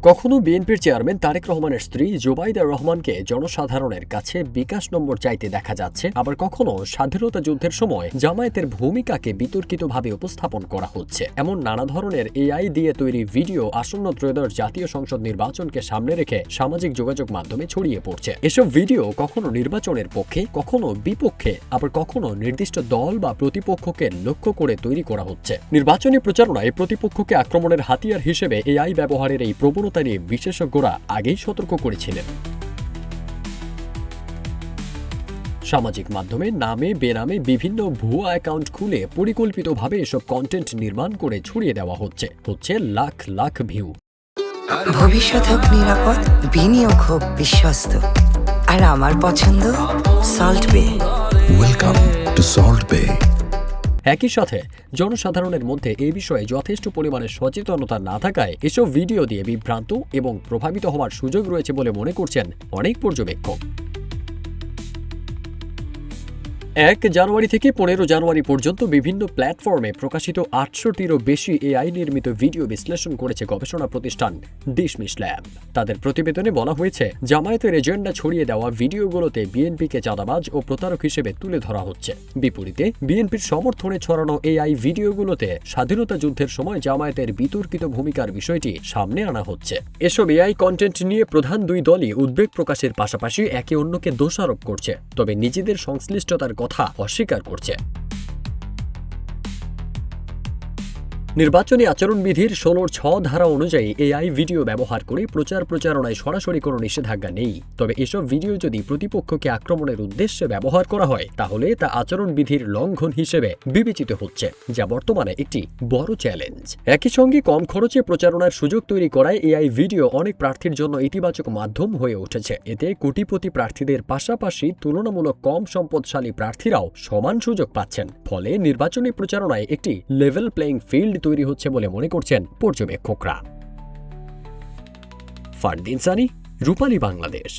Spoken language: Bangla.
কখনো বিএনপির চেয়ারম্যান তারেক রহমানের স্ত্রী জুবাইদা রহমানকে জনসাধারণের কাছে বিকাশ নম্বর চাইতে দেখা যাচ্ছে, আবার কখনো স্বাধীনতা যুদ্ধের সময় জামায়াতের ভূমিকাকে বিতর্কিতভাবে উপস্থাপন করা হচ্ছে। এমন নানা ধরনের এআই দিয়ে তৈরি ভিডিও আসন্ন ত্রয়োদশ জাতীয় সংসদ নির্বাচনকে সামনে রেখে সামাজিক যোগাযোগ মাধ্যমে ছড়িয়ে পড়ছে। এসব ভিডিও কখনো নির্বাচনের পক্ষে, কখনো বিপক্ষে, আবার কখনো নির্দিষ্ট দল বা প্রতিপক্ষকে লক্ষ্য করে তৈরি করা হচ্ছে। নির্বাচনী প্রচারণায় প্রতিপক্ষকে আক্রমণের হাতিয়ার হিসেবে এআই ব্যবহারের এই প্রবণতা নিয়ে বিশেষজ্ঞরা আগেই সতর্ক করেছিলেন। সামাজিক মাধ্যমে নামে বেনামে বিভিন্ন ভুয়া অ্যাকাউন্ট খুলে পরিকল্পিতভাবে এসব কন্টেন্ট নির্মাণ করে ছড়িয়ে দেওয়া হচ্ছে লাখ লাখ ভিউ। ভবিষ্যৎ হোক নিরাপদ, বিনিয়োগ হোক বিশ্বস্ত, আর আমার পছন্দ সল্ট বে। ওয়েলকাম টু সল্ট বে। একই সাথে জনসাধারণের মধ্যে এ বিষয়ে যথেষ্ট পরিমাণে সচেতনতা না থাকায় এসব ভিডিও দিয়ে বিভ্রান্ত এবং প্রভাবিত হওয়ার সুযোগ রয়েছে বলে মনে করছেন অনেক পর্যবেক্ষক। 1 জানুয়ারি থেকে 15 জানুয়ারি পর্যন্ত বিভিন্ন প্ল্যাটফর্মে প্রকাশিত 800টিরও বেশি এআই নির্মিত ভিডিও বিশ্লেষণ করেছে গবেষণা প্রতিষ্ঠান ডিসমিস ল্যাব। তাদের প্রতিবেদনে বলা হয়েছে, জামায়াতের এজেন্ডা ছড়িয়ে দেওয়া ভিডিওগুলোতে বিএনপিকে চাঁদাবাজ ও প্রতারক হিসেবে তুলে ধরা হচ্ছে। বিপরীতে বিএনপির সমর্থনে ছড়ানো এআই ভিডিওগুলোতে স্বাধীনতা যুদ্ধের সময় জামায়াতের বিতর্কিত ভূমিকার বিষয়টি সামনে আনা হচ্ছে। এসব এআই কন্টেন্ট নিয়ে প্রধান দুই দলই উদ্বেগ প্রকাশের পাশাপাশি একে অন্যকে দোষারোপ করছে, তবে নিজেদের সংশ্লিষ্টতার কথা অস্বীকার করছে। নির্বাচনী আচরণবিধির 16(6) ধারা অনুযায়ী এআই ভিডিও ব্যবহার করে প্রচারণায় সরাসরি কোনো নিষেধাজ্ঞা নেই। তবে এসব ভিডিও যদি প্রতিপক্ষকে আক্রমণের উদ্দেশ্যে ব্যবহার করা হয়, তাহলে তা আচরণবিধির লঙ্ঘন হিসেবে বিবেচিত হচ্ছে, যা বর্তমানে একটি বড় চ্যালেঞ্জ। একই সঙ্গে কম খরচে প্রচারণার সুযোগ তৈরি করায় এআই ভিডিও অনেক প্রার্থীর জন্য ইতিবাচক মাধ্যম হয়ে উঠেছে। এতে কোটিপতি প্রার্থীদের পাশাপাশি তুলনামূলক কম সম্পদশালী প্রার্থীরাও সমান সুযোগ পাচ্ছেন। ফলে নির্বাচনী প্রচারণায় একটি লেভেল প্লেইং ফিল্ড তৈরি হচ্ছে বলে মনে করছেন পর্যবেক্ষকরা। ফারদিন সানি, রূপালী বাংলাদেশ।